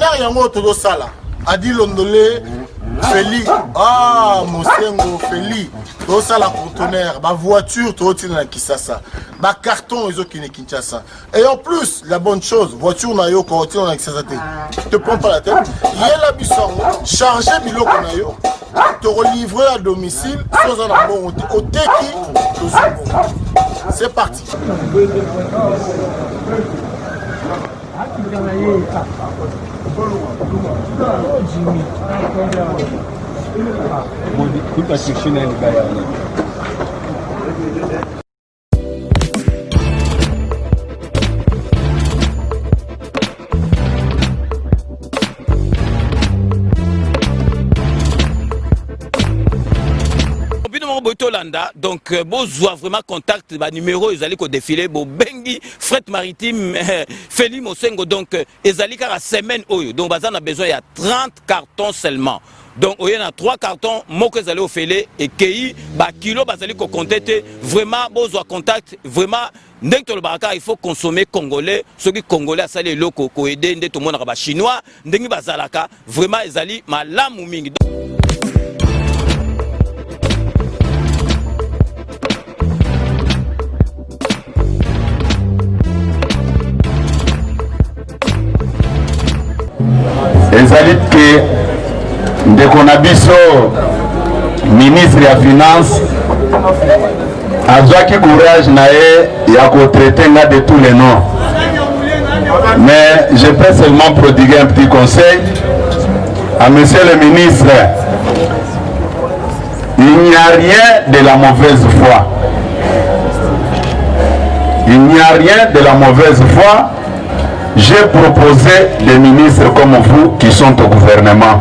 conteneur yango todo sala adi londolé Feli ah Mosengo Feli todo sala conteneur ba voiture todo tina Kisasa ba carton ezo kine Kinshasa et en plus la bonne chose voiture na yo ko tina na Kisasa te prends pas la tête yela bisongo charger biloko na yo te relivrer à domicile sans un bon au teki to c'est parti. Donc, besoin vraiment contact, numéro, ils allaient défiler, bengi, fret maritime, Feli Mosengo, donc, ils allaient à semaine, donc, on a besoin, il y a 30 cartons seulement. Donc, il y a 3 cartons, moi que vous allez au filet, et qui, kilo, vous allez compter, vraiment, besoin contact, vraiment, il faut consommer congolais, ceux qui congolais, ça les locaux, qui aident tout le monde, chinois, vraiment, ils allaient, malam ou mingi. ezali ke ndeko na biso ministre ya finance azwaki courage na ye ya kotraiter nga de tous les noms, mais je peux seulement prodiguer un petit conseil à monsieur le ministre. Il n'y a rien de la mauvaise foi, il n'y a rien de la mauvaise foi. J'ai proposé des ministres comme vous qui sont au gouvernement.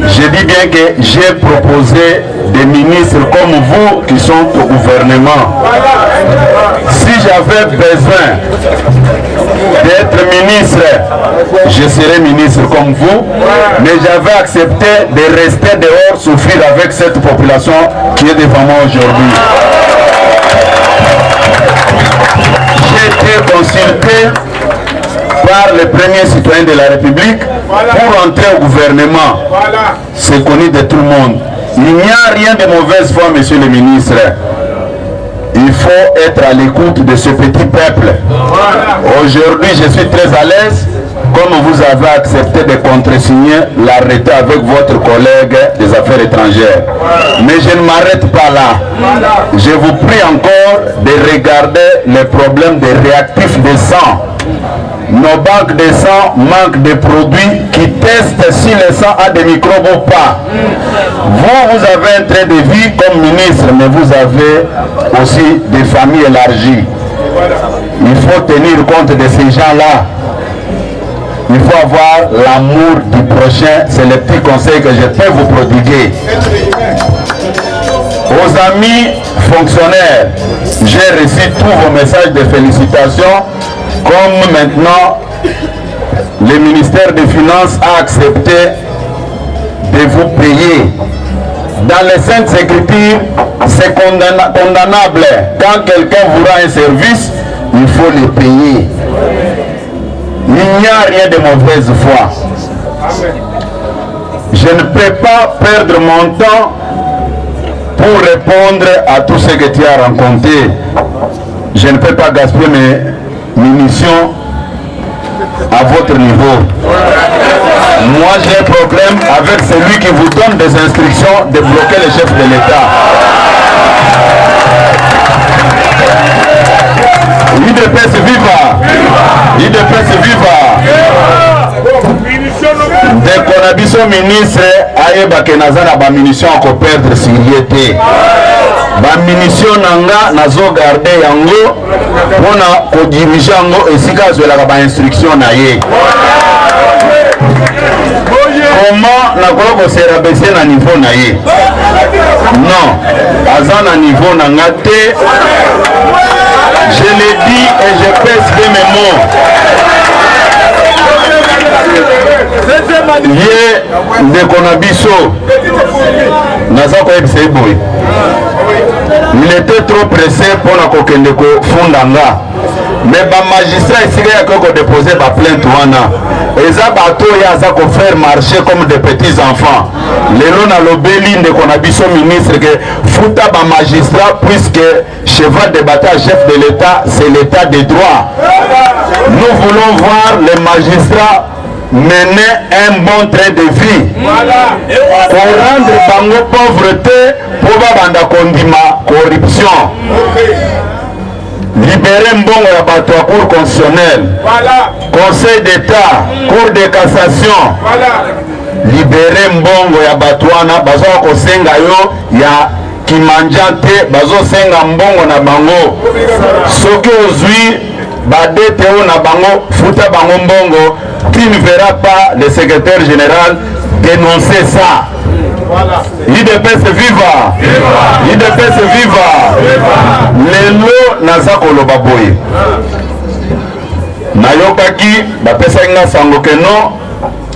Je dis bien que j'ai proposé des ministres comme vous qui sont au gouvernement. Si j'avais besoin d'être ministre, je serais ministre comme vous, mais j'avais accepté de rester dehors, souffrir avec cette population qui est devant moi aujourd'hui. J'ai été consulté par les premiers citoyens de la République pour entrer au gouvernement. C'est connu de tout le monde. Il n'y a rien de mauvaise foi, monsieur le ministre. Il faut être à l'écoute de ce petit peuple. Aujourd'hui, je suis très à l'aise, comme vous avez accepté de contresigner l'arrêté avec votre collègue des affaires étrangères. Mais je ne m'arrête pas là. Je vous prie encore de regarder les problèmes des réactifs de sang. Nos banques de sang manquent de produits qui testent si le sang a des microbes ou pas. Vous avez un train de vie comme ministre, mais vous avez aussi des familles élargies. Il faut tenir compte de ces gens-là. Il faut avoir l'amour du prochain. C'est le petit conseil que je peux vous prodiguer. Aux amis fonctionnaires, j'ai reçu tous vos messages de félicitations. Comme maintenant, le ministère des Finances a accepté de vous payer. Dans les Saintes Écritures, c'est condamnable. Quand quelqu'un vous rend un service, il faut le payer. Il n'y a rien de mauvaise foi. Je ne peux pas perdre mon temps pour répondre à tout ce que tu as rencontré. Je ne peux pas gaspiller mes munitions à votre niveau. Moi, j'ai un problème avec celui qui vous donne des instructions de bloquer le chef de l'État. IDPS viva! IDPS viva! Ndeko na biso ministre ayeba ke naza na ba munitions ko perdre siriete. Ba munitions nanga nazo garder yango pona ko diriger yango esika zwelaka ba instruction na ye. Comment nakola ko sera baisser na niveau na ye? Non, aza na niveau nanga te. Je l'ai dit et je pèse mes mots. Ye ndeko na biso naza koyebisa ye boye. Il était trop pressé pour la kokende ko fondanga. mais ba magistrat ici qui déposer ba plainte wana eza bato ya za ko faire marcher comme des petits enfants lelo na lobeli ndeko na biso ministre que futa ba magistrat puisque cheval de bataille chef de l'État c'est l'État de droit. Nous voulons voir les magistrats mener un bon train de vie pour rendre bango pauvreté pour banda kondima corruption. Libérer mbongo ya bato ya cour constitutionnelle, conseil d'état, cour de cassation. Libérer mbongo ya bato wana bazo kosenga yo ya kimanjante bazo senga mbongo na bango soki ozwi badete o na bango futa bango mbongo. Tu ne verras pas le secrétaire général dénoncer ça. IDPS viva! IDPS viva! Lelo naza koloba boye. Nayokaki bapesa nga sango que non,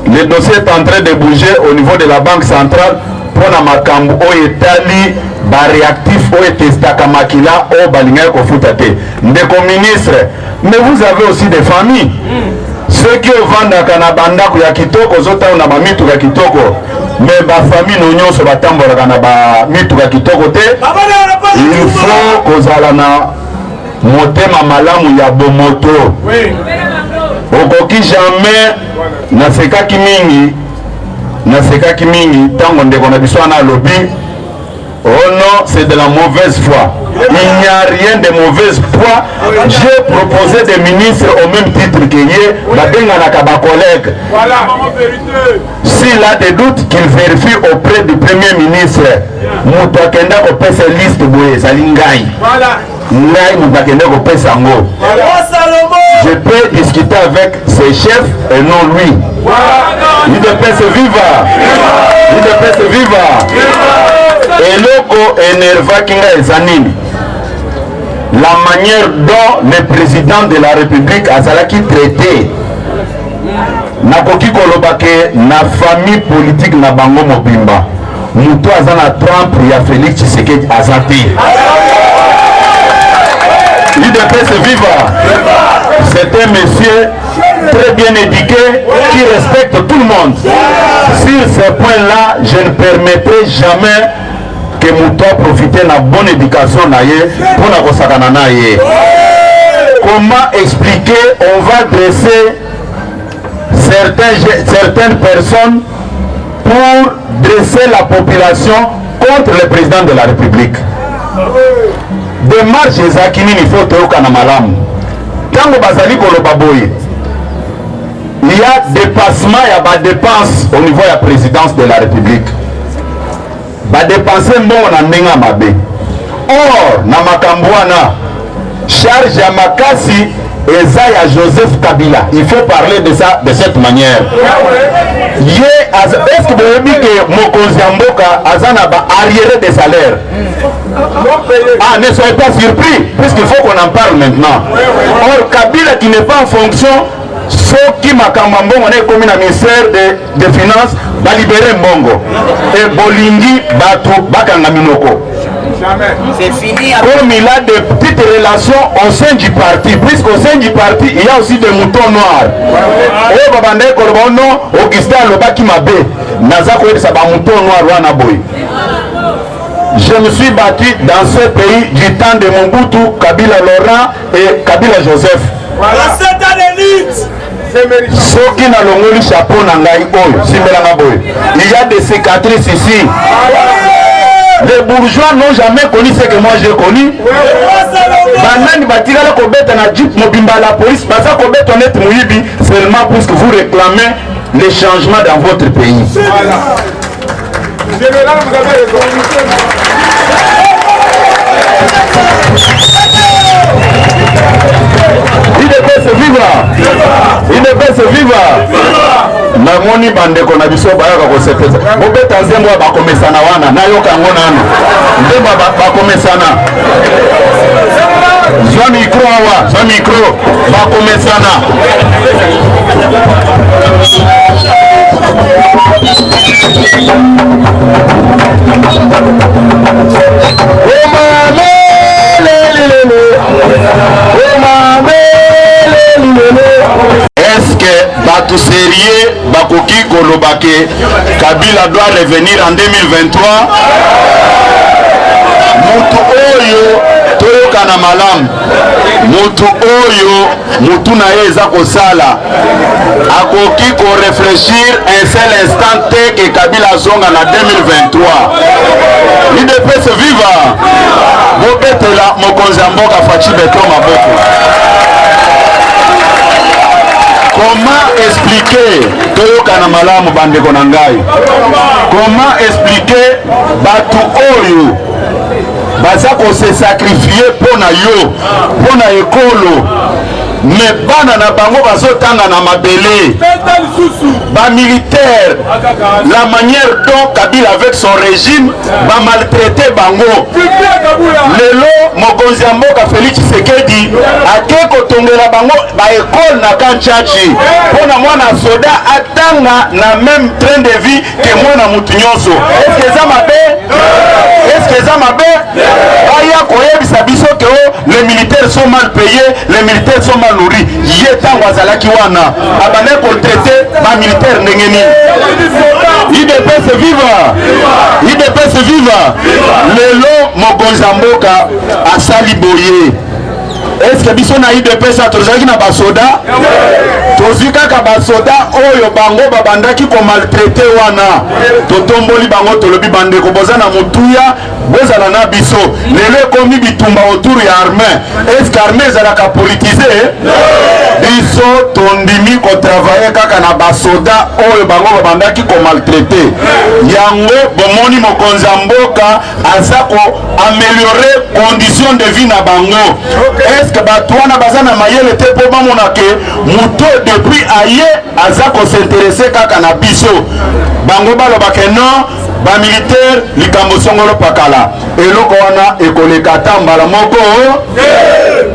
le dossier est en train de bouger au niveau de la banque centrale pour na makambo oyo etali ba réactif oyo testaka makila oyo balingai kofuta te. Ndeko ministre, mais vous avez aussi des familles. Ceux qui vendaka na bandako ya kitoko zotao na bamitu ya kitoko, mais ba famille no nyonso batambolaka na bamitu ya kitoko te. Il faut kozala na motema malamu ya bomoto. Okoki jamais nasekaki mingi tango ndeko na biso na lobby. Oh non, c'est de la mauvaise foi. Il n'y a rien de mauvaise foi. J'ai proposé des ministres au même titre que hier, ma collègue. S'il a des doutes, qu'il vérifie auprès du Premier ministre. Moutouakenda ko pesa liste boye salingai. Ngai moutouakenda ko pesa ngo. Je peux discuter avec ses chefs et non lui. IDPS viva! IDPS viva! Et loko énerva kinga ezanini. La manière dont le président de la République azalaki traité nakoki koloba ke na famille politique na bango mobimba muto azana Trump ya Félix Tshisekedi azati. IDPS viva! C'est un monsieur très bien éduqué qui respecte tout le monde. Sur ce point-là, je ne permettrai jamais que Mouto profite de la bonne éducation pour la kosakana naye. Comment expliquer? On va dresser certaines personnes pour dresser la population contre le président de la République. Démarche ezakini il faut toyoka na malamu. Tango bazali koloba boye, il y a dépassement, il y a ba dépense au niveau de la présidence de la République. Ba dépenser mbongo na ndenga mabe. Or na makambo wana charge ya makasi eza ya Joseph Kabila. Il faut parler de ça de cette manière. Est-ce que vous avez dit que mokonzi ya mboka azana ba arriéré de salaire? Ah, ne soyez pas surpris, puisqu'il faut qu'on en parle maintenant. Or Kabila qui n'est pas en fonction, ceux qui makambo mbongo na ekomi na ministère de finances va libérer mbongo. Et bolingi batu bakanga minoko. C'est fini. Comme il a de petites relations au sein du parti, puisqu'au sein du parti, il y a aussi des moutons noirs. Oh, babande kolobono, Augustin Lobaki Mabe, Nazako et Saba mouton noir wana boy. Je me suis battu dans ce pays du temps de Mobutu, Kabila Laurent et Kabila Joseph. Ceux qui n'ont pas le chapeau il y a des cicatrices ici. Les bourgeois n'ont jamais connu ce que moi j'ai connu. La police, seulement parce que vous réclamez les changements dans votre pays. Général, vous avez raison. IDPS viva! IDPS viva! Namoni bandeko na biso bayaka kosepesa. Bobeta nzembo bakomesana wana nayoka yango nano. Nzembo bakomesana. Zwa micro awa, zwa micro bakomesana. Oh mame, le. Oh mame. balobake Kabila doit revenir en 2023. Mutu oyo toyoka na malamu, mutu oyo mutu na ye eza kosala akoki ko réfléchir un seul instant te que Kabila zonga na 2023. IDPS viva bobetela mokonzi ya mboka Faci Beton maboko. Comment expliquer toyoka na malamu bandeko na ngai? Comment expliquer batu oyo baza ko se sacrifier pona yo, pona ekolo, mais bana na bango bazotanga na mabele, ba militaire, la manière dont Kabila avec son régime va maltraiter bango. Lelo mokonzi ya mboka Félix Tshisekedi ake kotongela bango ba école na Kanchachi pona mwana soda atanga na même train de vie que mwana mutu nyonso. Est-ce que ça mabe? Est-ce que ça mabe? Aya koyebisa biso que les militaires sont mal payés, les militaires sont mal nourris. Ye tango azalaki wana abane ko traiter ba militaire ndenge nini? IDPS viva! IDPS viva! Lelo mokonzi ya mboka asali boye. Est-ce que biso na IDPS tozalaki na basoda? Tozwi kaka basoda oyo bango babandaki ko maltraiter wana. Totomboli bango tolobi bandeko boza na mutuya bozala na biso. Lelo ekomi bitumba autour ya armée. Est-ce que armée ezalaka politisé? Biso tondimi ko travailler kaka na basoda oyo bango babandaki ko maltraiter. Yango bomoni mokonzi ya mboka aza ko améliorer conditions de vie na bango. Est-ce que batu wana baza na mayele te po bamona ke muto depuis aye aza ko s'intéresser kaka na biso? Bango balobake non ba militaire likambo songolo pakala eloko wana ekoleka ta mbala moko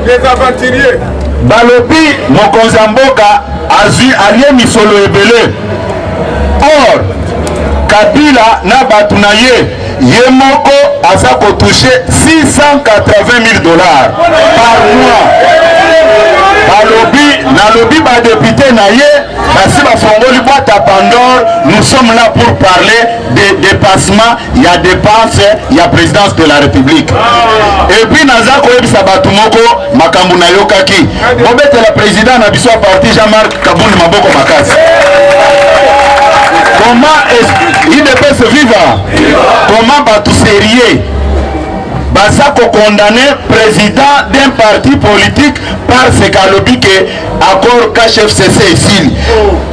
les aventuriers balobi mokonzi ya mboka azwi alie misolo ebele. Or Kabila na batu na ye moko aza kotouche $680,000 par mois. Nalobi ba député na ye basi bafongoli boîte à Pandore. Nous sommes là pour parler des dépassements, il y a dépenses, il y a présidence de la République. Et puis naza koyebisa batu moko makambo na yokaki bobetela président na biso parti Jean-Marc Kabund maboko makasi. Comment IDPS viva? Comment batu sérieux baza ko condamner président d'un parti politique parce qu'alobi que accord KFCC ici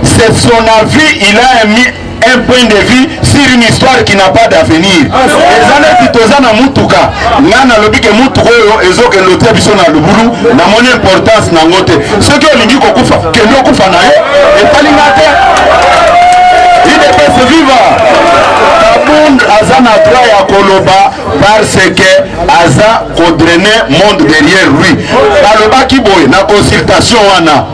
c'est son avis, il a émis un point de vue sur une histoire qui n'a pas d'avenir. Ezana titozana mutuka ngana lobi ke mutuko yo ezoke lotia biso na lubulu na mon importance na ngote ce que olingi kokufa ke ndo kufa na ye etalinga te. IDPS viva! Kabund aza na droit ya koloba parce que aza kodrene monde derrière lui. Balobaki boye na consultation wana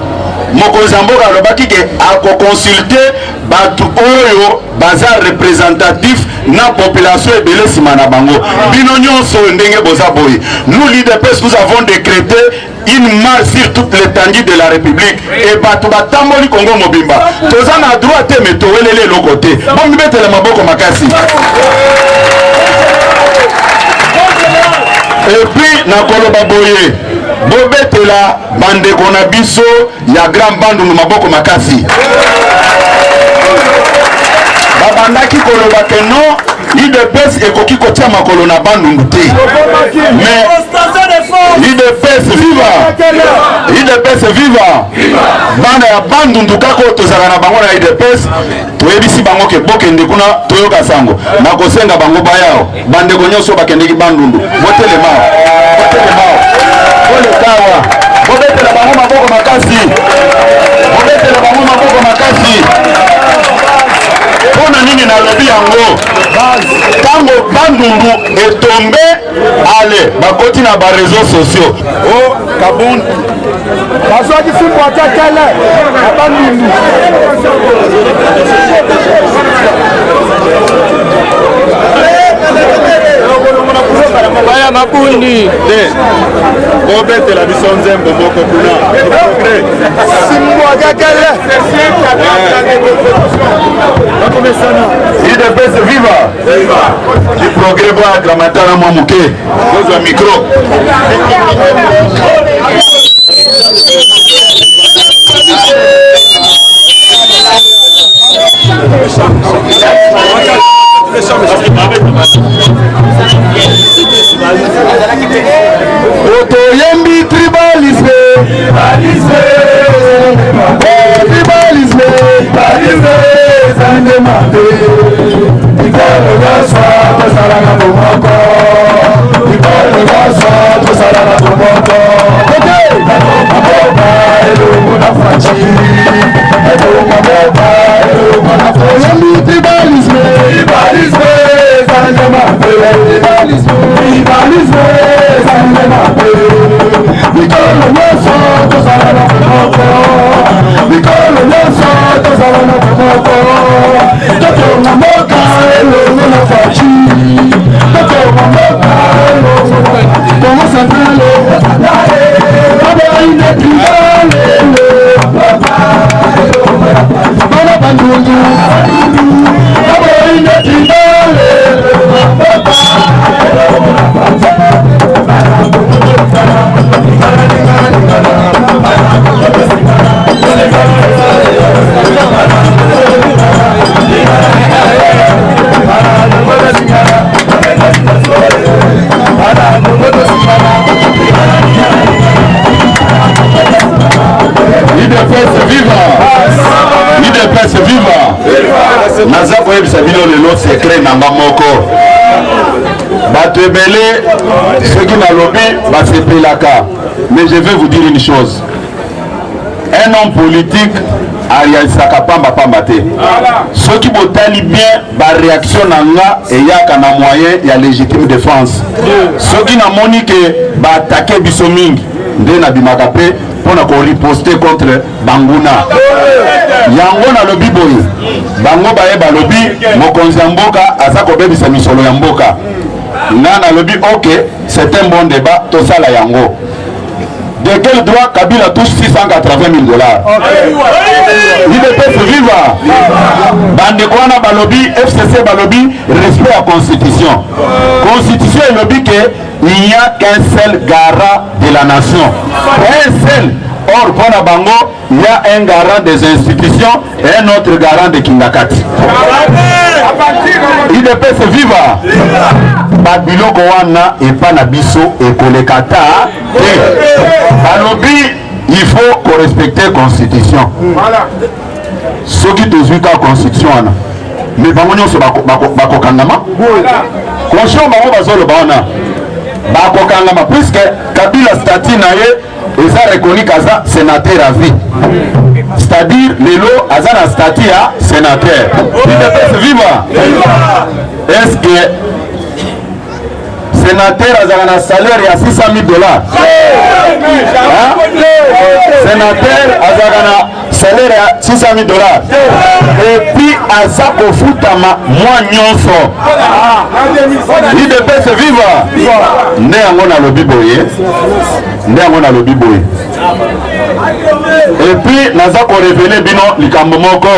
mokonzi ya mboka alobaki ke akoconsulte batu oyo baza représentatif na population ebele nsima na bango. Bino nyonso ndenge boza boye. Nous l'IDPS nous avons décrété une marche sur toute l'étendue de la République et batu batamboli Congo mobimba. Toza na droit te me towelele loko te. Bon mibetele maboko makasi. Et puis na koloba boye bobetela bandeko na biso ya grand bandu na maboko makasi. Babandaki koloba ke non IDPS ekoki kotia makolo na bandundu te. Mais IDPS viva! IDPS viva! Bana ya bandundu kako tozala na bango na IDPS toyebisi bango ke bokende kuna toyoka sango na kosenga bango bayao bandeko nyonso bakendeki bandundu botelema bolekawa bobetela bango maboko makasi bobetela bango maboko makasi. Pona nini na lobi yango tango bandundu etombe ale bakoti na ba réseaux sociaux. Oh Kabund bazwaki fimbo atakala na bandundu baya na Mabundi. Robert la biso nzembo moko kuna. Simbo gagale. IDPS viva. Du progrès bois gramatana mwa muke. Kozwa micro. Otoyembi tribalisme. Tribalisme. Zande mate. Ikolo gaswa tosala bomoko. Ikolo gaswa tosala bomoko. Maboba elo na fachi. Maboba elo na fachi. Otoyembi tribalisme. Zande mate. Tribalisme. Zande mate. Ikolo gaswa tosala bomoko. Ikolo gaswa tosala bomoko. Toto mamoka elo na fachi. Toto mamoka elo na fachi. Como santale. Baba ine tribale. Baba bandundu. Baba ine tribale. IDPS viva. Naza koyebisa bino lelo secret nanga moko. Bato ebele soki nalobi basepelaka. Mais je vais vous dire une chose. Un homme politique arialisaka pamba pamba te. Soki botali bien ba réaction nanga eyaka na moyen ya légitime défense. Soki namoni ke ba attaquer biso mingi nde na bimaka pe pona ko riposter contre Banguna. Yango na lobi boye. Bango baye ba lobi mokonzi ya mboka aza kobebisa misolo ya mboka. Nga na lobi ok, c'est un bon débat tosala yango. De quel droit Kabila touche 680 000 $? IDPS viva. Bande kwana balobi, FCC balobi, respect à constitution. Constitution est lobby que il n'y a qu'un seul garant de la nation. Un seul. Or, pour la Bango, il y a un garant des institutions et un autre garant de Kindakati. IDPS viva. Babilo Kowana et Panabiso et Kolekata. Balobi, il faut qu'on respecte la constitution. Ce qui te suit la constitution. Mais Bangonio se bako kangama. Conscient Bango Bazolo Bana. Bako kangama. Puisque Kabila Stati Naye. Et ça reconnu qu'Aza sénateur à vie. C'est-à-dire, Lelo, Aza na statut à sénateur. IDPS viva. Est-ce que sénateur Aza na salaire à 600 000 $? Sénateur Aza na salaire à 600 000 $. Et puis Aza kofutama moi nyonso. IDPS viva. Né yango na lobi boye. Et puis naza ko révéler bino likambo moko.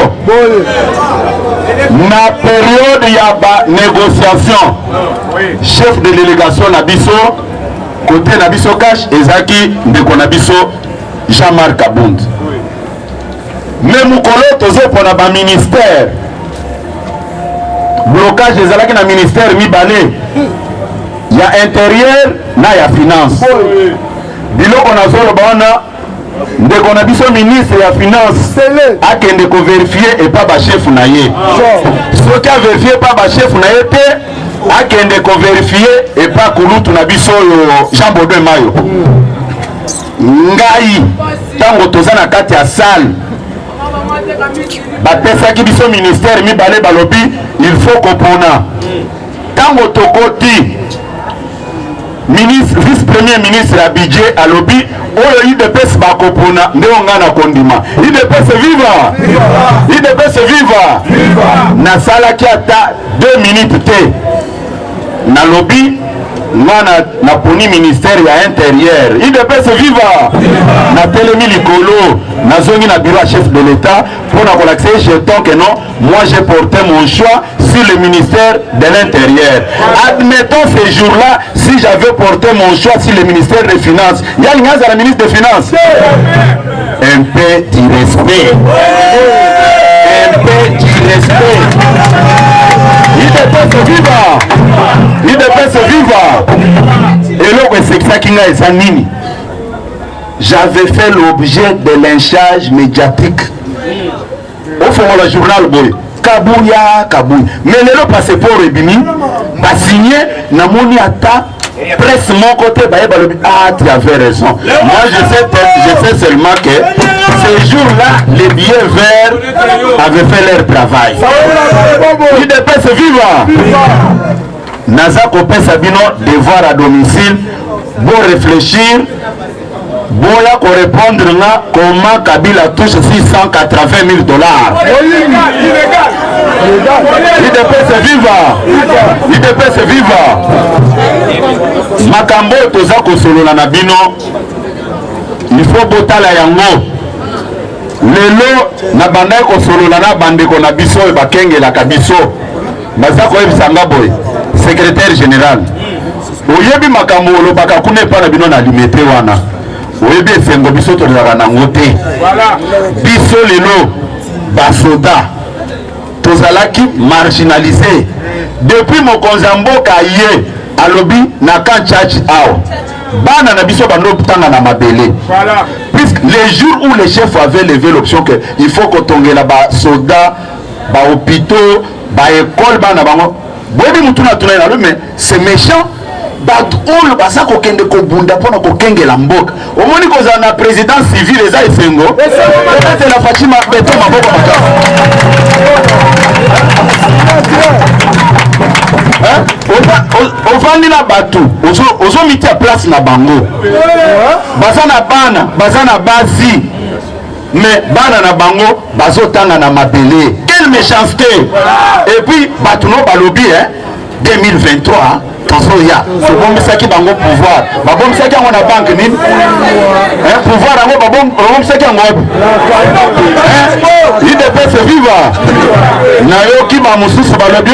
Na période ya ba négociation. Chef de délégation na biso côté na biso cash ezaki ndeko na biso Jean-Marc Kabund. Mais mukolo tozo pona ba ministère. Blocage ezalaki na ministère mibale. Ya intérieur na ya finance. Biloko na zolo baona ndeko na biso ministre ya finance akende ko vérifier et pas ba chef na ye. Soki a vérifier pas ba chef na ye te akende ko vérifier et pas kulutu na biso yo Jean Baudouin Mayo. Ngai tango toza na kati ya salle bapesaki biso ministère mibale balobi il faut kopona tango tokoti ministre vice-premier ministre ya budget alobi oyo IDPS bakopona ndeo ngana kondima IDPS viva IDPS viva nasalaki ata 2 minutes te na lobby na poni ministère ya intérieur IDPS viva na telemi likolo na zongi na bureau à chef de l'État pour na relaxer jeton que non moi j'ai porté mon choix sur le ministère de l'intérieur. Admettons ce jour-là si j'avais porté mon choix sur le ministère des finances, il y a la ministre des finances. Un peu de respect. Un peu de respect. IDPS viva. IDPS viva. Et là, c'est ça qui n'a pas nini. J'avais fait l'objet de lynchage médiatique. Au fond, le journal boy. Kabouya, Kabouya. Mais le passeport est bini. Pas signé. N'a moni ata. Presse mon côté. Ah, tu avais raison. Moi, je sais seulement que ces jours-là, les billets verts avaient fait leur travail. IDPS viva. Naza Kopé Sabino, devoir à domicile. Bon réfléchir. Boya pour répondre là comment Kabila touche 680 000 $. IDPS viva. IDPS viva. Makambo toza kosolola na bino. Il faut botala yango. Lelo na banda kosolola na bandeko na biso e bakengela kabiso. Baza ko ebisanga boy. Secrétaire général. Oyebi makambo lobaka kuna pa na bino na limité wana. Oyebi esengo biso tozalaka nango te. Biso lelo basoda tozalaki marginalisé depuis mokonzi ya mboka ye alobi na kan church out bana na biso bando tanga na mabele. Puisque les jours où les chefs avaient levé l'option que il faut kotongela ba soda ba hôpitaux ba école bana bango boyebi mutuna tunela lo mais c'est méchant. Bato oyo baza kokende kobunda mpona kokengela mboka omoni kozala na président civil eza esengo peut-être la Fatima beto maboko makasi ovandi na bato ozomiti ya place na bango baza na bana baza na basi mais bana na bango bazotanga na mabele. Quelle méchanceté. Et puis bato no balobi 2023 c'est bon misaki bango pouvoir babon misaki yango na banque nini pouvoir yango babon misaki yango IDPS viva na yoki ba mususu balobi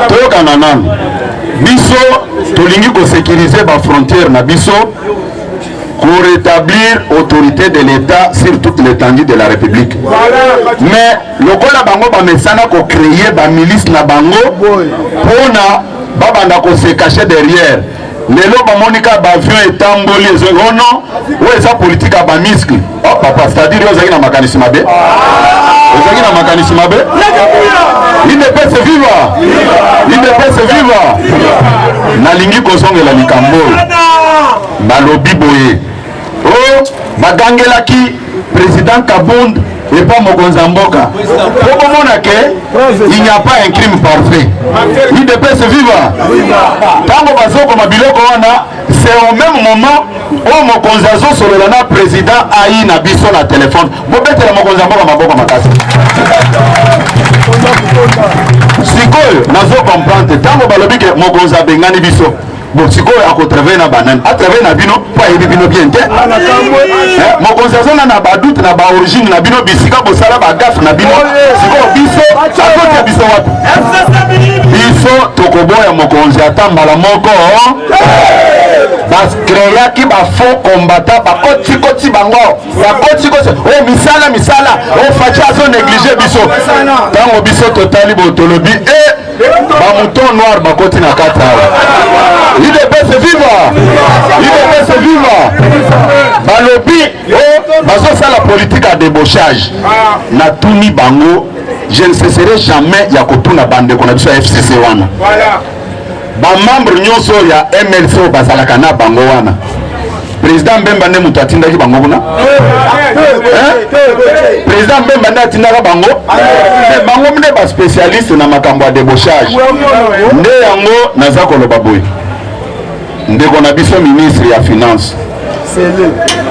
toyokana nanu biso tolingi kosécuriser ba frontière na biso pour rétablir autorité de l'État sur toute l'étendue de la République. Mais le kola bango ba mesana ko créer ba milice na bango pona babanda ko se cacher derrière. Lelo ba monika ba avion etamboli ezono ou eza politique ba muscle. Oh papa, c'est-à-dire ozaki na makanisi mabe. Ozaki na makanisi mabe. IDPS viva. IDPS viva. Na lingi ko songela likambo. Balobi boye. Oh, bagangelaki président Kabund et pas Mokonza Mboka. Comment on a que il n'y a pas un crime parfait. IDPS viva. Tango bazoko mabiloko wana, c'est au même moment où Mokonza zo sololana président ayi na biso na téléphone. Bobete la Mokonza Mboka maboko makasi. Sikoyo nazo comprendre tango balobi ke Mokonza bengani biso. Bon, si quoi à travailler na banane, à travailler na bino, pas y bino bien te. Mon concession na ba doute na ba origine na bino bisika bo sala ba gaf na bino. Si quoi biso, à biso wapi. Biso tokoboya mon concession mbala moko. Bas créer ki ba faux combattant ba koti bango. Ya koti oh misala, oh facha zo négliger biso. Tango biso totali botolobi ba mouton noir ba koti na kata. IDPS viva. IDPS viva. Balobi bazo ça la politique à débauchage. Na tuni bango, je ne cesserai jamais ya kotuna bande kona biso FCC wana. Voilà. Ba membre nyonso ya MLC bazalaka na bango wana. Président Mbemba ne mutu atindaki bango kuna. Président Mbemba ne atindaka bango. Mais bango mne ba spécialiste na makambo ya débauchage. Nde yango naza koloba boy. Ndeko na biso ministre ya finance.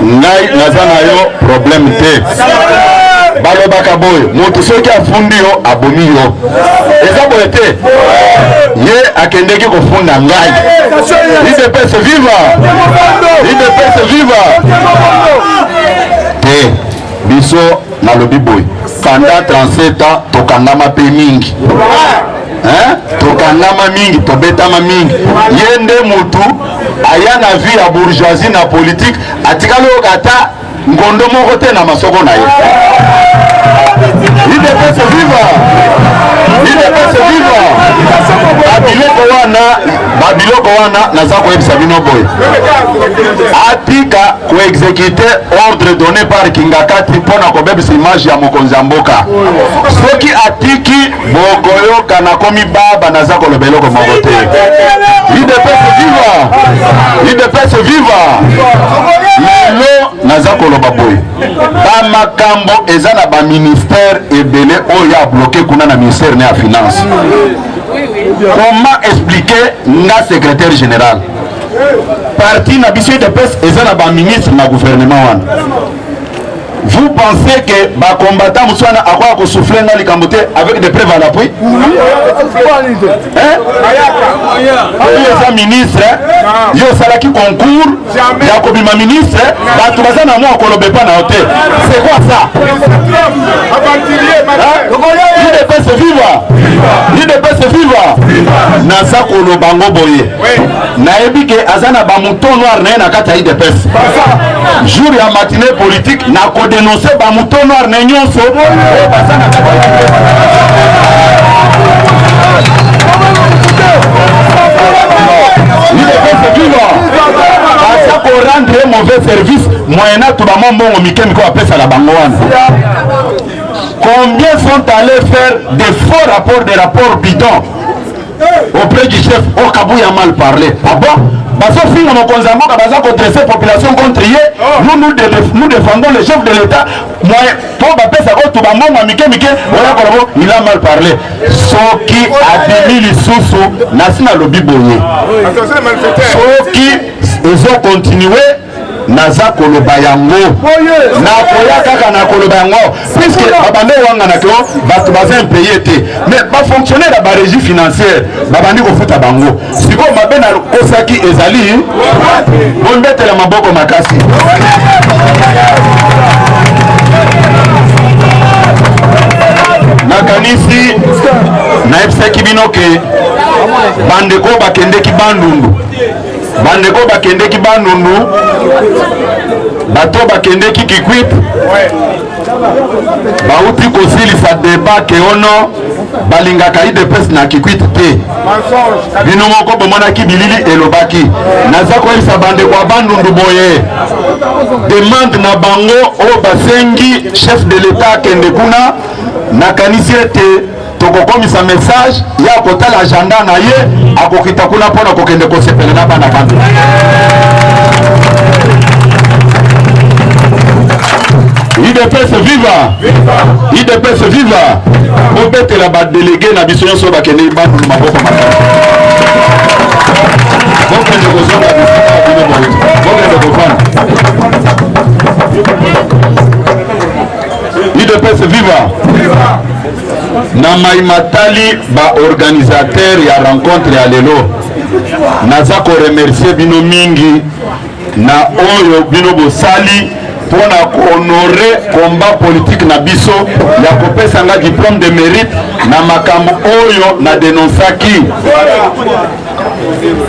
Ngai naza na yo problème te. Balobaka boy, moto soki afundi yo abomi yo. Eza boye te. Ye ake bakendeki kofunda ngai IDPS viva IDPS viva te biso nalobi boy pendant 37 ans tokangama pe mingi tokangama mingi tobetama mingi yende mutu aya na vie ya bourgeoisie na politique atikali okata ngondo moko te na masoko na ye IDPS viva IDPS viva babiloko wana naza koyebisa bino boye atika koexécute ordre donné par Kingakati mpona kobebisa image ya mokonzi ya mboka soki atiki bokoyoka nakomi baba naza koloba eloko moko te IDPS viva IDPS viva lelo naza koloba boye bamakambo eza na baministère ebele oyo ya bloqué kuna na ministère ne ya finance. Comment expliquer nga secrétaire général parti na biso IDPS eza na baministre na gouvernement wana. Vous pensez que ba combattant muswana akoya ko souffler na likambo te avec des preuves à l'appui? Yo ministre yo salaki concours ya kobima ministre batu baza na mwa kolobe pa na hotel. C'est quoi ça? IDPS viva IDPS viva naza kolobango boye nayebi ke azana ba mouton noir na kati ya IDPS jour ya matinée politique na dénoncer ba mouton noir na nyonso bazana baza ko rendre mauvais service moyena to ba mbongo mikemiko apesa la bango wana. Combien sont allés faire des faux rapports, des rapports bidons auprès du chef Okabouya mal parlé? Ah bon? Baso finga mokonzamboka baza ko dresser population contre ye. Nous défendons le chef de l'État. Moi, pour bapesa ko to bamonga mike wala ko il a mal parlé. Soki adimi lisusu nasina lobi boye. Soki ils ont continué naza koloba yango na koya kaka na koloba yango puisque babande wanga na ko bato baza impayé te mais ba fonctionnaire ba régie financière babandi ko futa bango siko mabe na kosaki ezali bondetela maboko makasi nakanisi na efseki binoke bandeko bakendeki bandundu bandeko bakendeki bandundu bato bakendeki Kikwit bauti kosilisa débat ke ono balingaka IDPS na Kikwit te bino moko bomonaki bilili elobaki naza koyebisa bandeko ya bandundu boye demande na bango oyo basengi chef de l'État akende kuna nakanisi ete tokokomisa message ya kotala agenda na ye akokita kuna mpona kokende kosepela na bana bantu IDPS viva IDPS viva bobetela badélégué na biso nyonso bakende bandu maboko makasi bokende kozonga bisika bino boye bokende kofanda IDPS viva na maimatali ba organisateur ya rencontre ya lelo naza ko remercier bino mingi na oyo bino bosali pona honorer combat politique na biso ya kopesa nga diplôme de mérite na makambo oyo na denonsaki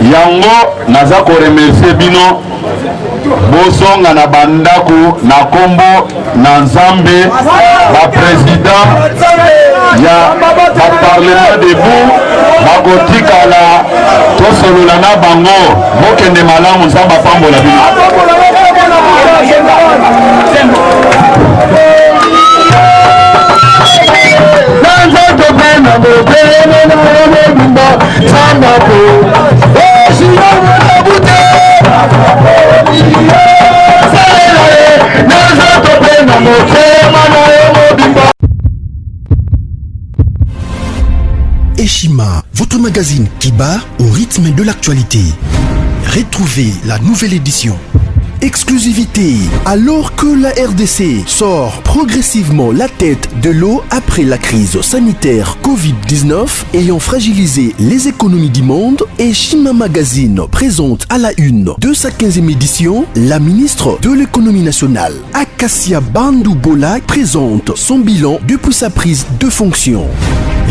yango naza ko remercier bino bozonga na bandaku na kombo na nzambe ba président ya ba parlement debout bakotikala tosolola na bango bokende malamu nzambe apambola bino Eshima, votre magazine qui bat au rythme de l'actualité. Retrouvez la nouvelle édition exclusivité. Alors que la RDC sort progressivement la tête de l'eau après la crise sanitaire Covid-19 ayant fragilisé les économies du monde, Eshima Magazine présente à la une de sa 15e édition la ministre de l'économie nationale, Acacia Bandou Bola, présente son bilan depuis sa prise de fonction.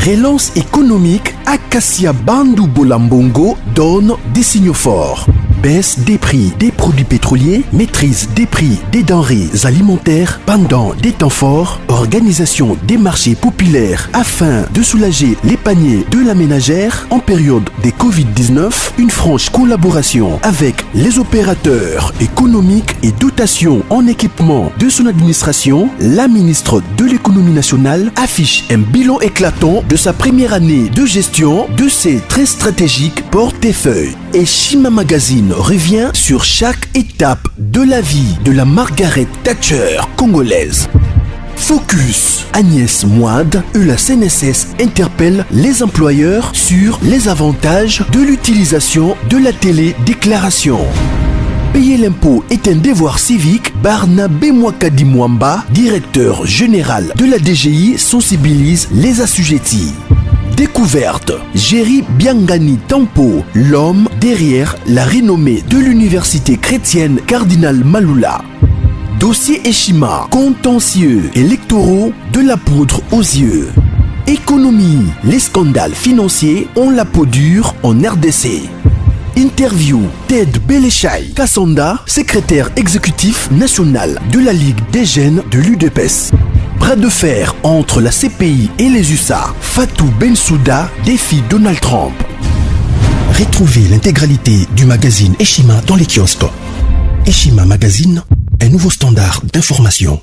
Relance économique, Acacia Bandou Bola Mbongo donne des signaux forts. Baisse des prix des produits pétroliers, maîtrise des prix des denrées alimentaires pendant des temps forts, organisation des marchés populaires afin de soulager les paniers de la ménagère en période de Covid-19, une franche collaboration avec les opérateurs économiques et dotation en équipement de son administration. La ministre de l'économie nationale affiche un bilan éclatant de sa première année de gestion de ses très stratégiques portefeuilles. Eshima Magazine revient sur chaque étape de la vie de la Margaret Thatcher congolaise. Focus. Agnès Moide et la CNSS interpellent les employeurs sur les avantages de l'utilisation de la télédéclaration. Payer l'impôt est un devoir civique. Barnabé Mwakadi Mwamba, directeur général de la DGI, sensibilise les assujettis. Découverte. Jerry Biangani Tampo, l'homme derrière la renommée de l'université chrétienne Cardinal Malula. Dossier Eshima, contentieux électoraux, de la poudre aux yeux. Économie, les scandales financiers ont la peau dure en RDC. Interview, Ted Belechai Kassonda, secrétaire exécutif national de la Ligue des jeunes de l'UDPS. Bras de fer entre la CPI et les USA. Fatou Bensouda défie Donald Trump. Retrouvez l'intégralité du magazine Eshima dans les kiosques. Eshima Magazine, un nouveau standard d'information.